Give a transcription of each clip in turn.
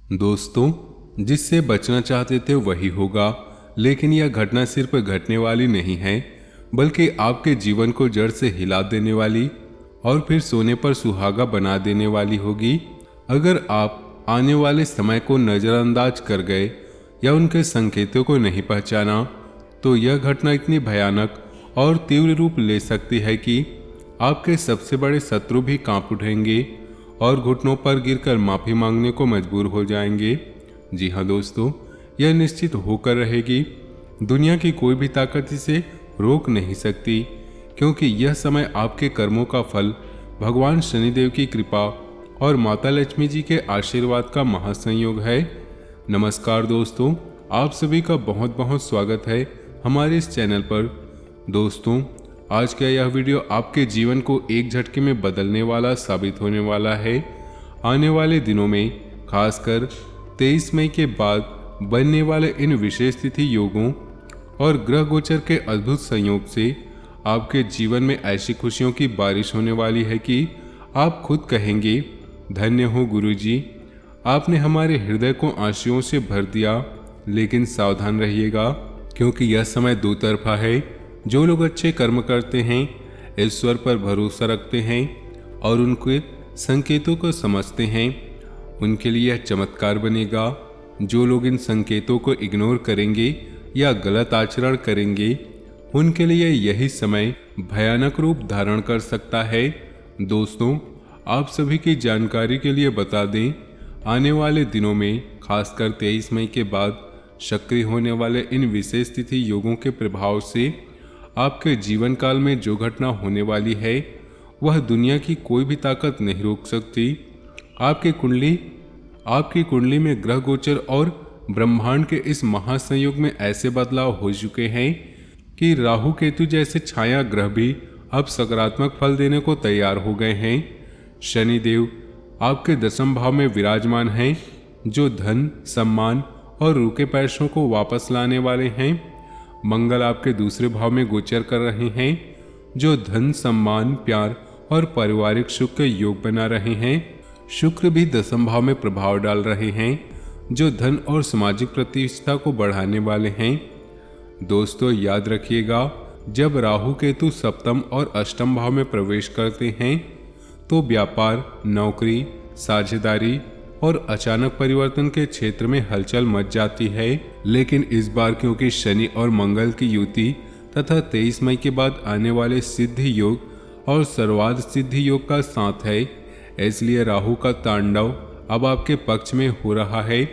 दोस्तों, जिससे बचना चाहते थे वही होगा, लेकिन यह घटना सिर्फ घटने वाली नहीं है, बल्कि आपके जीवन को जड़ से हिला देने वाली और फिर सोने पर सुहागा बना देने वाली होगी। अगर आप आने वाले समय को नज़रअंदाज कर गए या उनके संकेतों को नहीं पहचाना, तो यह घटना इतनी भयानक और तीव्र रूप ले सकती है कि आपके सबसे बड़े शत्रु भी कांप उठेंगे और घुटनों पर गिरकर माफ़ी मांगने को मजबूर हो जाएंगे। जी हाँ दोस्तों, यह निश्चित होकर रहेगी। दुनिया की कोई भी ताकत इसे रोक नहीं सकती, क्योंकि यह समय आपके कर्मों का फल भगवान शनिदेव की कृपा और माता लक्ष्मी जी के आशीर्वाद का महासंयोग है। नमस्कार दोस्तों, आप सभी का बहुत बहुत स्वागत है हमारे इस चैनल पर। दोस्तों, आज का यह वीडियो आपके जीवन को एक झटके में बदलने वाला साबित होने वाला है। आने वाले दिनों में, खासकर 23 मई के बाद बनने वाले इन विशेष तिथि योगों और ग्रह गोचर के अद्भुत संयोग से आपके जीवन में ऐसी खुशियों की बारिश होने वाली है कि आप खुद कहेंगे, धन्य हो गुरुजी, आपने हमारे हृदय को आंसुओं से भर दिया। लेकिन सावधान रहिएगा, क्योंकि यह समय दो तरफा है। जो लोग अच्छे कर्म करते हैं, ईश्वर पर भरोसा रखते हैं और उनके संकेतों को समझते हैं, उनके लिए यह चमत्कार बनेगा। जो लोग इन संकेतों को इग्नोर करेंगे या गलत आचरण करेंगे, उनके लिए यही समय भयानक रूप धारण कर सकता है। दोस्तों, आप सभी की जानकारी के लिए बता दें, आने वाले दिनों में, खासकर 23 मई के बाद सक्रिय होने वाले इन विशेष तिथि योगों के प्रभाव से आपके जीवन काल में जो घटना होने वाली है, वह दुनिया की कोई भी ताकत नहीं रोक सकती। आपकी कुंडली में ग्रह गोचर और ब्रह्मांड के इस महासंयोग में ऐसे बदलाव हो चुके हैं कि राहु केतु जैसे छाया ग्रह भी अब सकारात्मक फल देने को तैयार हो गए हैं। शनिदेव आपके 10वें भाव में विराजमान हैं, जो धन, सम्मान और रुके पैसों को वापस लाने वाले हैं। मंगल आपके 2 भाव में गोचर कर रहे हैं, जो धन, सम्मान, प्यार और पारिवारिक सुख के योग बना रहे हैं। शुक्र भी 10वें भाव में प्रभाव डाल रहे हैं, जो धन और सामाजिक प्रतिष्ठा को बढ़ाने वाले हैं। दोस्तों, याद रखिएगा, जब राहु केतु 7वें और 8वें भाव में प्रवेश करते हैं, तो व्यापार, नौकरी, साझेदारी और अचानक परिवर्तन के क्षेत्र में हलचल मच जाती है। लेकिन इस बार क्योंकि शनि और मंगल की युति तथा 23 मई के बाद आने वाले सिद्धि योग और सर्वार्थ सिद्धि योग का साथ है, इसलिए राहु का तांडव अब आपके पक्ष में हो रहा है।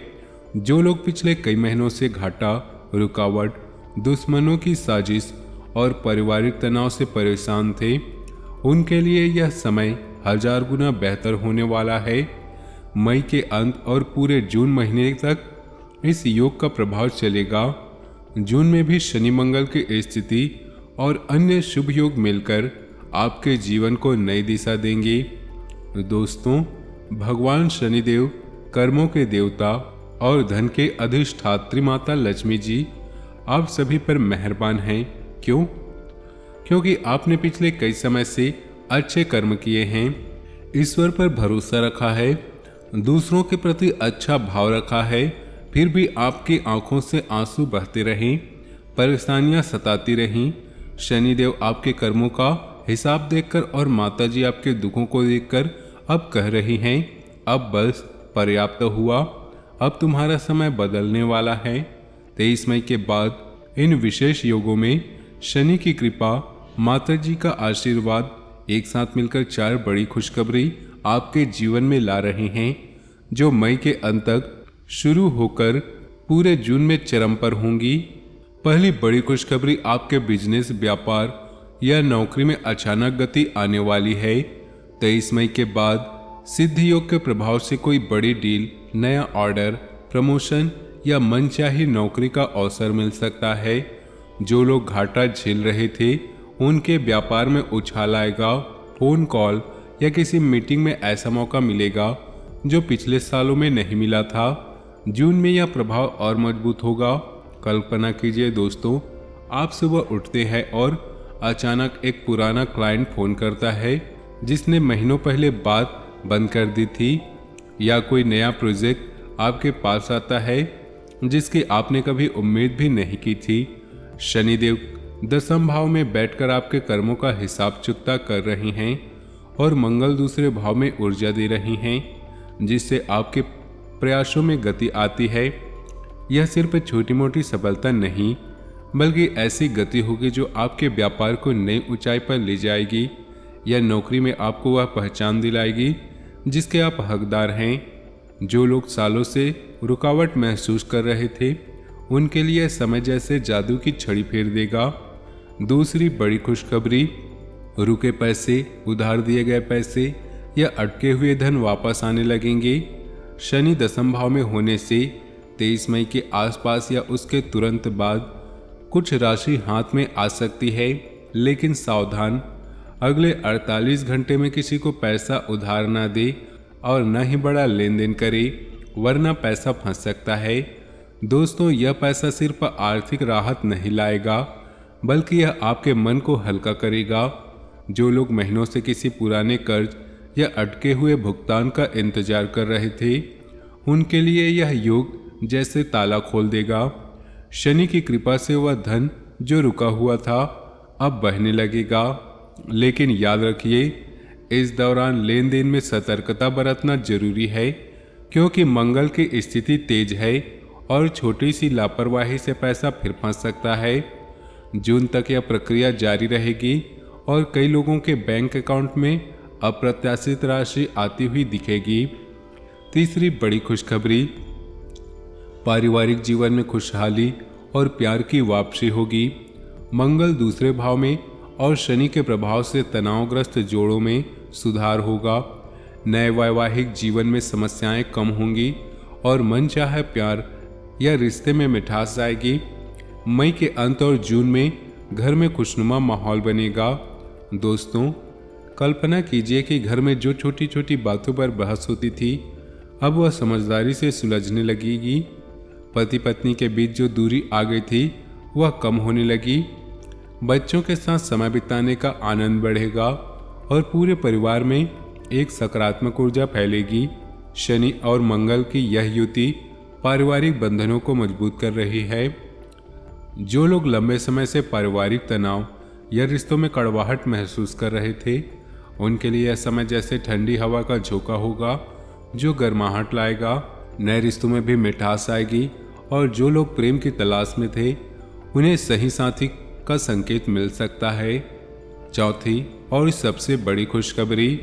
जो लोग पिछले कई महीनों से घाटा, रुकावट, दुश्मनों की साजिश और पारिवारिक तनाव से परेशान थे, उनके लिए यह समय 1000 गुना बेहतर होने वाला है। मई के अंत और पूरे जून महीने तक इस योग का प्रभाव चलेगा। जून में भी शनि मंगल की स्थिति और अन्य शुभ योग मिलकर आपके जीवन को नई दिशा देंगे। दोस्तों, भगवान शनिदेव कर्मों के देवता और धन के अधिष्ठात्री माता लक्ष्मी जी आप सभी पर मेहरबान हैं। क्यों? क्योंकि आपने पिछले कई समय से अच्छे कर्म किए हैं, ईश्वर पर भरोसा रखा है, दूसरों के प्रति अच्छा भाव रखा है, फिर भी आपकी आंखों से आंसू बहते रहे, परेशानियां सताती रहीं। शनिदेव आपके कर्मों का हिसाब देखकर और माताजी आपके दुखों को देखकर अब कह रही हैं, अब बस पर्याप्त हुआ, अब तुम्हारा समय बदलने वाला है। 23 मई के बाद इन विशेष योगों में शनि की कृपा, माताजी का आशीर्वाद एक साथ मिलकर 4 बड़ी खुशखबरी आपके जीवन में ला रहे हैं, जो मई के अंत तक शुरू होकर पूरे जून में चरम पर होंगी। पहली बड़ी खुशखबरी आपके बिजनेस, व्यापार या नौकरी में अचानक गति आने वाली है। 23 मई के बाद सिद्धि योग के प्रभाव से कोई बड़ी डील, नया ऑर्डर, प्रमोशन या मनचाही नौकरी का अवसर मिल सकता है। जो लोग घाटा झेल रहे थे, उनके व्यापार में उछाल आएगा। फोन कॉल या किसी मीटिंग में ऐसा मौका मिलेगा जो पिछले सालों में नहीं मिला था। जून में यह प्रभाव और मजबूत होगा। कल्पना कीजिए दोस्तों, आप सुबह उठते हैं और अचानक एक पुराना क्लाइंट फोन करता है जिसने महीनों पहले बात बंद कर दी थी, या कोई नया प्रोजेक्ट आपके पास आता है जिसकी आपने कभी उम्मीद भी नहीं की थी। शनिदेव दसम भाव में बैठकर आपके कर्मों का हिसाब चुकता कर रहे हैं और मंगल दूसरे भाव में ऊर्जा दे रही हैं, जिससे आपके प्रयासों में गति आती है। यह सिर्फ छोटी मोटी सफलता नहीं, बल्कि ऐसी गति होगी जो आपके व्यापार को नई ऊंचाई पर ले जाएगी, या नौकरी में आपको वह पहचान दिलाएगी जिसके आप हकदार हैं। जो लोग सालों से रुकावट महसूस कर रहे थे, उनके लिए समय जैसे जादू की छड़ी फेर देगा। दूसरी बड़ी खुशखबरी, रुके पैसे, उधार दिए गए पैसे या अटके हुए धन वापस आने लगेंगे। शनि दसम भाव में होने से 23 मई के आसपास या उसके तुरंत बाद कुछ राशि हाथ में आ सकती है, लेकिन सावधान, अगले 48 घंटे में किसी को पैसा उधार ना दे और न ही बड़ा लेन देन करे, वरना पैसा फंस सकता है। दोस्तों, यह पैसा सिर्फ आर्थिक राहत नहीं लाएगा, बल्कि यह आपके मन को हल्का करेगा। जो लोग महीनों से किसी पुराने कर्ज या अटके हुए भुगतान का इंतजार कर रहे थे, उनके लिए यह योग जैसे ताला खोल देगा। शनि की कृपा से वह धन जो रुका हुआ था अब बहने लगेगा। लेकिन याद रखिए, इस दौरान लेन देन में सतर्कता बरतना जरूरी है, क्योंकि मंगल की स्थिति तेज है और छोटी सी लापरवाही से पैसा फिर फंस सकता है। जून तक यह प्रक्रिया जारी रहेगी और कई लोगों के बैंक अकाउंट में अप्रत्याशित राशि आती हुई दिखेगी। तीसरी बड़ी खुशखबरी, पारिवारिक जीवन में खुशहाली और प्यार की वापसी होगी। मंगल दूसरे भाव में और शनि के प्रभाव से तनावग्रस्त जोड़ों में सुधार होगा। नए वैवाहिक जीवन में समस्याएं कम होंगी और मनचाहे प्यार या रिश्ते में मिठास आएगी। मई के अंत और जून में घर में खुशनुमा माहौल बनेगा। दोस्तों, कल्पना कीजिए कि घर में जो छोटी छोटी बातों पर बहस होती थी, अब वह समझदारी से सुलझने लगेगी। पति पत्नी के बीच जो दूरी आ गई थी, वह कम होने लगी। बच्चों के साथ समय बिताने का आनंद बढ़ेगा और पूरे परिवार में एक सकारात्मक ऊर्जा फैलेगी। शनि और मंगल की यह युति पारिवारिक बंधनों को मजबूत कर रही है। जो लोग लंबे समय से पारिवारिक तनाव या रिश्तों में कड़वाहट महसूस कर रहे थे, उनके लिए यह समय जैसे ठंडी हवा का झोंका होगा जो गर्माहट लाएगा। नए रिश्तों में भी मिठास आएगी और जो लोग प्रेम की तलाश में थे, उन्हें सही साथी का संकेत मिल सकता है। चौथी और सबसे बड़ी खुशखबरी,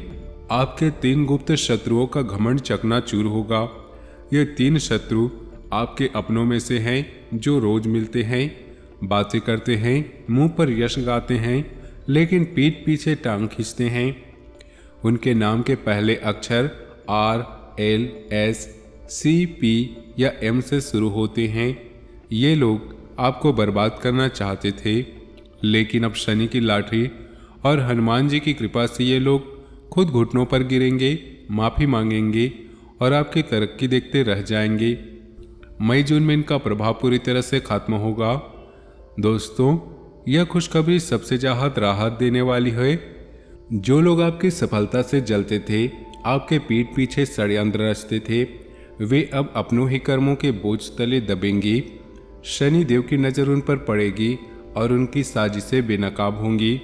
आपके 3 गुप्त शत्रुओं का घमंड चकनाचूर होगा। ये 3 शत्रु आपके अपनों में से हैं, जो रोज मिलते हैं, बातें करते हैं, मुंह पर यश गाते हैं, लेकिन पीठ पीछे टांग खींचते हैं। उनके नाम के पहले अक्षर R, L, S, C, P या M से शुरू होते हैं। ये लोग आपको बर्बाद करना चाहते थे, लेकिन अब शनि की लाठी और हनुमान जी की कृपा से ये लोग खुद घुटनों पर गिरेंगे, माफ़ी मांगेंगे और आपकी तरक्की देखते रह जाएंगे। मई जून में इनका प्रभाव पूरी तरह से खत्म होगा। दोस्तों, यह खुशखबरी सबसे ज़्यादा राहत देने वाली है। जो लोग आपकी सफलता से जलते थे, आपके पीठ पीछे षड्यंत्र रचते थे, वे अब अपनों ही कर्मों के बोझ तले दबेंगी। शनि देव की नज़र उन पर पड़ेगी और उनकी साजिशें बेनकाब होंगी।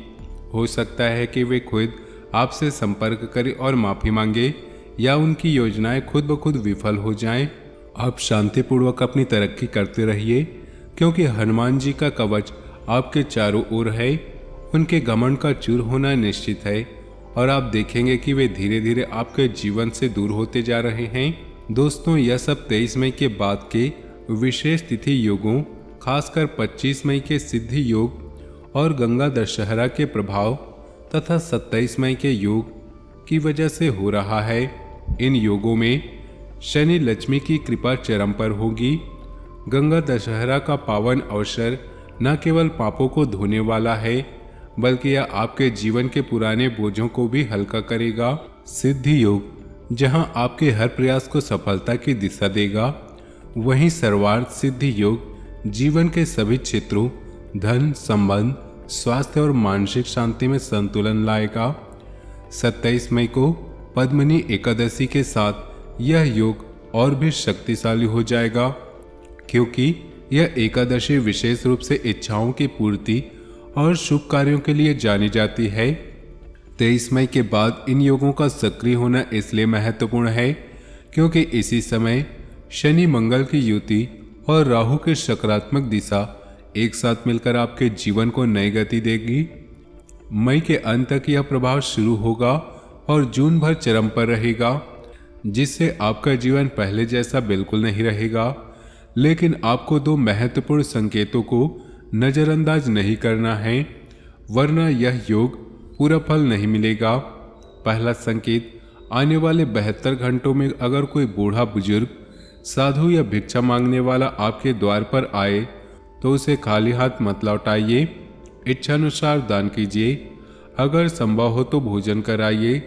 हो सकता है कि वे खुद आपसे संपर्क करें और माफ़ी मांगे, या उनकी योजनाएं खुद ब खुद विफल हो जाएं। आप शांतिपूर्वक अपनी तरक्की करते रहिए, क्योंकि हनुमान जी का कवच आपके चारों ओर है। उनके घमंड का चूर होना निश्चित है और आप देखेंगे कि वे धीरे धीरे आपके जीवन से दूर होते जा रहे हैं। दोस्तों, यह सब 23 मई के बाद के विशेष तिथि योगों, खासकर 25 मई के सिद्धि योग और गंगा दशहरा के प्रभाव तथा 27 मई के योग की वजह से हो रहा है। इन योगों में शनि लक्ष्मी की कृपा चरम पर होगी। गंगा दशहरा का पावन अवसर न केवल पापों को धोने वाला है, बल्कि यह आपके जीवन के पुराने बोझों को भी हल्का करेगा। सिद्धि योग जहां आपके हर प्रयास को सफलता की दिशा देगा, वहीं सर्वार्थ सिद्धि योग जीवन के सभी क्षेत्रों, धन, संबंध, स्वास्थ्य और मानसिक शांति में संतुलन लाएगा। 27 मई को पद्मिनी एकादशी के साथ यह योग और भी शक्तिशाली हो जाएगा, क्योंकि यह एकादशी विशेष रूप से इच्छाओं की पूर्ति और शुभ कार्यों के लिए जानी जाती है। 23 मई के बाद इन योगों का सक्रिय होना इसलिए महत्वपूर्ण है क्योंकि इसी समय शनि मंगल की युति और राहु की सकारात्मक दिशा एक साथ मिलकर आपके जीवन को नई गति देगी। मई के अंत तक यह प्रभाव शुरू होगा और जून भर चरम पर रहेगा, जिससे आपका जीवन पहले जैसा बिल्कुल नहीं रहेगा। लेकिन आपको दो महत्वपूर्ण संकेतों को नज़रअंदाज नहीं करना है, वरना यह योग पूरा फल नहीं मिलेगा। पहला संकेत, आने वाले 72 घंटों में अगर कोई बूढ़ा बुजुर्ग, साधु या भिक्षा मांगने वाला आपके द्वार पर आए तो उसे खाली हाथ मत लौटाइए। इच्छानुसार दान कीजिए, अगर संभव हो तो भोजन कराइए।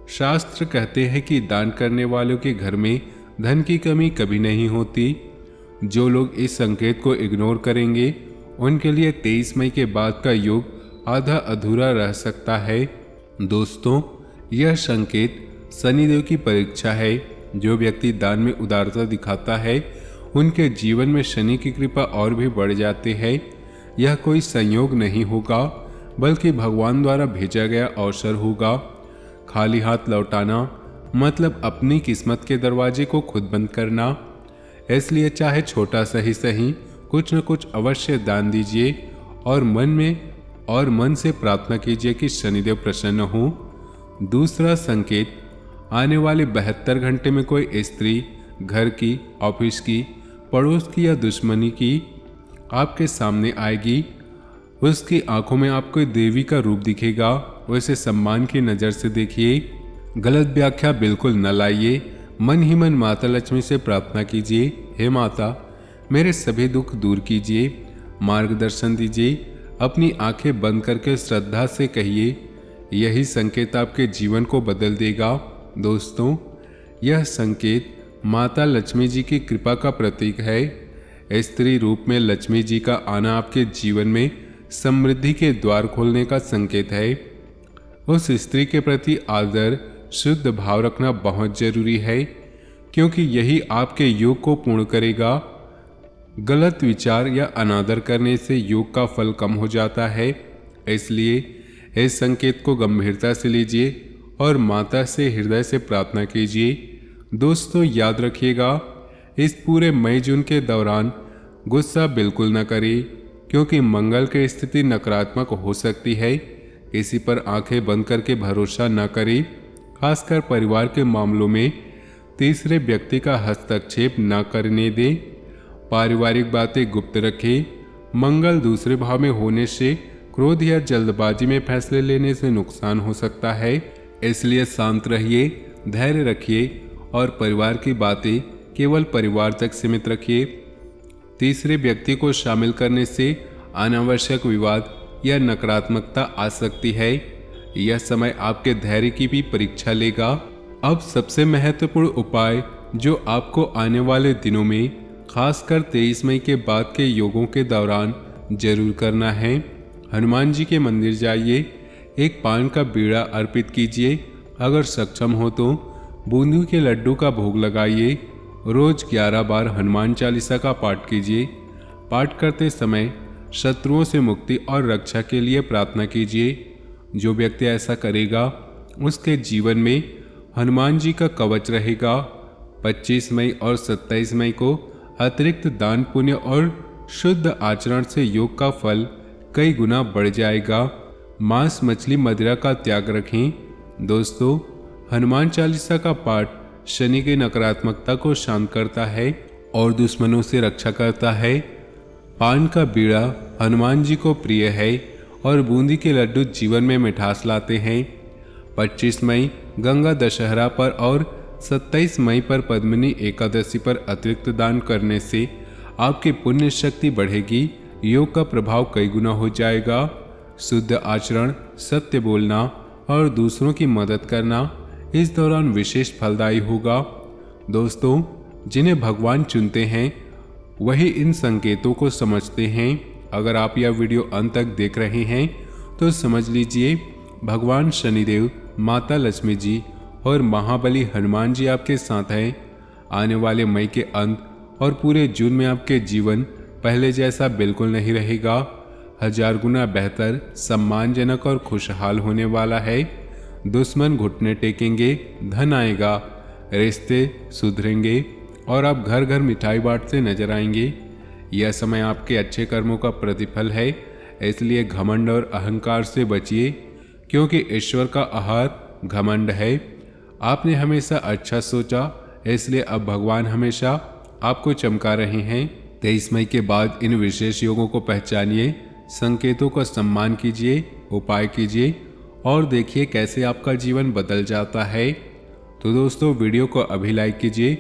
शास्त्र कहते हैं कि दान करने वालों के घर में धन की कमी कभी नहीं होती। जो लोग इस संकेत को इग्नोर करेंगे उनके लिए 23 मई के बाद का योग आधा अधूरा रह सकता है। दोस्तों, यह संकेत शनिदेव की परीक्षा है। जो व्यक्ति दान में उदारता दिखाता है उनके जीवन में शनि की कृपा और भी बढ़ जाती है। यह कोई संयोग नहीं होगा, बल्कि भगवान द्वारा भेजा गया अवसर होगा। खाली हाथ लौटाना मतलब अपनी किस्मत के दरवाजे को खुद बंद करना। इसलिए चाहे छोटा सही सही कुछ न कुछ अवश्य दान दीजिए और मन से प्रार्थना कीजिए कि शनिदेव प्रसन्न हो। दूसरा संकेत, आने वाले 72 घंटे में कोई स्त्री घर की, ऑफिस की, पड़ोस की या दुश्मनी की आपके सामने आएगी। उसकी आंखों में आपको देवी का रूप दिखेगा। उसे सम्मान की नज़र से देखिए। गलत व्याख्या बिल्कुल न लाइए। मन ही मन माता लक्ष्मी से प्रार्थना कीजिए, हे माता मेरे सभी दुख दूर कीजिए, मार्गदर्शन दीजिए। अपनी आंखें बंद करके श्रद्धा से कहिए। यही संकेत आपके जीवन को बदल देगा। दोस्तों, यह संकेत माता लक्ष्मी जी की कृपा का प्रतीक है। स्त्री रूप में लक्ष्मी जी का आना आपके जीवन में समृद्धि के द्वार खोलने का संकेत है। उस स्त्री के प्रति आदर, शुद्ध भाव रखना बहुत जरूरी है, क्योंकि यही आपके योग को पूर्ण करेगा। गलत विचार या अनादर करने से योग का फल कम हो जाता है। इसलिए इस संकेत को गंभीरता से लीजिए और माता से हृदय से प्रार्थना कीजिए। दोस्तों, याद रखिएगा, इस पूरे मई जून के दौरान गुस्सा बिल्कुल न करें, क्योंकि मंगल की स्थिति नकारात्मक हो सकती है। किसी पर आंखें बंद करके भरोसा न करें, खासकर परिवार के मामलों में तीसरे व्यक्ति का हस्तक्षेप न करने दें। पारिवारिक बातें गुप्त रखें। मंगल दूसरे भाव में होने से क्रोध या जल्दबाजी में फैसले लेने से नुकसान हो सकता है। इसलिए शांत रहिए, धैर्य रखिए और परिवार की बातें केवल परिवार तक सीमित रखिए। तीसरे व्यक्ति को शामिल करने से अनावश्यक विवाद या नकारात्मकता आ सकती है। यह समय आपके धैर्य की भी परीक्षा लेगा। अब सबसे महत्वपूर्ण उपाय जो आपको आने वाले दिनों में, खासकर 23 मई के बाद के योगों के दौरान जरूर करना है। हनुमान जी के मंदिर जाइए, एक पान का बीड़ा अर्पित कीजिए। अगर सक्षम हो तो बूंदी के लड्डू का भोग लगाइए। रोज 11 बार हनुमान चालीसा का पाठ कीजिए। पाठ करते समय शत्रुओं से मुक्ति और रक्षा के लिए प्रार्थना कीजिए। जो व्यक्ति ऐसा करेगा उसके जीवन में हनुमान जी का कवच रहेगा। 25 मई और 27 मई को अतिरिक्त दान पुण्य और शुद्ध आचरण से योग का फल कई गुना बढ़ जाएगा। मांस, मछली, मदिरा का त्याग रखें। दोस्तों, हनुमान चालीसा का पाठ शनि की नकारात्मकता को शांत करता है और दुश्मनों से रक्षा करता है। पान का बीड़ा हनुमान जी को प्रिय है और बूंदी के लड्डू जीवन में मिठास लाते हैं। 25 मई गंगा दशहरा पर और 27 मई पर पद्मिनी एकादशी पर अतिरिक्त दान करने से आपकी पुण्य शक्ति बढ़ेगी। योग का प्रभाव कई गुना हो जाएगा। शुद्ध आचरण, सत्य बोलना और दूसरों की मदद करना इस दौरान विशेष फलदायी होगा। दोस्तों, जिन्हें भगवान चुनते हैं वही इन संकेतों को समझते हैं। अगर आप यह वीडियो अंत तक देख रहे हैं तो समझ लीजिए भगवान शनिदेव, माता लक्ष्मी जी और महाबली हनुमान जी आपके साथ हैं। आने वाले मई के अंत और पूरे जून में आपके जीवन पहले जैसा बिल्कुल नहीं रहेगा। 1000 गुना बेहतर, सम्मानजनक और खुशहाल होने वाला है। दुश्मन घुटने टेकेंगे, धन आएगा, रिश्ते सुधरेंगे और आप घर घर मिठाई बांटते नजर आएंगे। यह समय आपके अच्छे कर्मों का प्रतिफल है, इसलिए घमंड और अहंकार से बचिए, क्योंकि ईश्वर का आहार घमंड है। आपने हमेशा अच्छा सोचा, इसलिए अब भगवान हमेशा आपको चमका रहे हैं। 23 मई के बाद इन विशेष योगों को पहचानिए, संकेतों का सम्मान कीजिए, उपाय कीजिए और देखिए कैसे आपका जीवन बदल जाता है। तो दोस्तों, वीडियो को अभी लाइक कीजिए,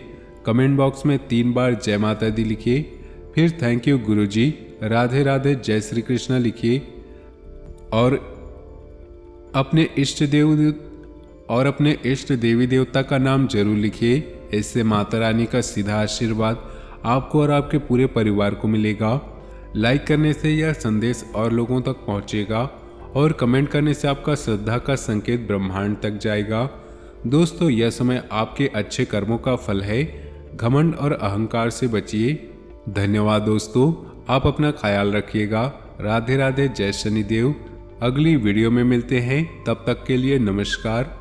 कमेंट बॉक्स में 3 बार जय माता दी लिखिए, फिर थैंक यू गुरुजी, राधे राधे, जय श्री कृष्ण लिखिए और अपने इष्ट देवी देवता का नाम जरूर लिखिए। इससे माता रानी का सीधा आशीर्वाद आपको और आपके पूरे परिवार को मिलेगा। लाइक करने से यह संदेश और लोगों तक पहुंचेगा और कमेंट करने से आपका श्रद्धा का संकेत ब्रह्मांड तक जाएगा। दोस्तों, यह समय आपके अच्छे कर्मों का फल है। घमंड और अहंकार से बचिए। धन्यवाद दोस्तों, आप अपना ख्याल रखिएगा। राधे राधे, जय शनिदेव। अगली वीडियो में मिलते हैं, तब तक के लिए नमस्कार।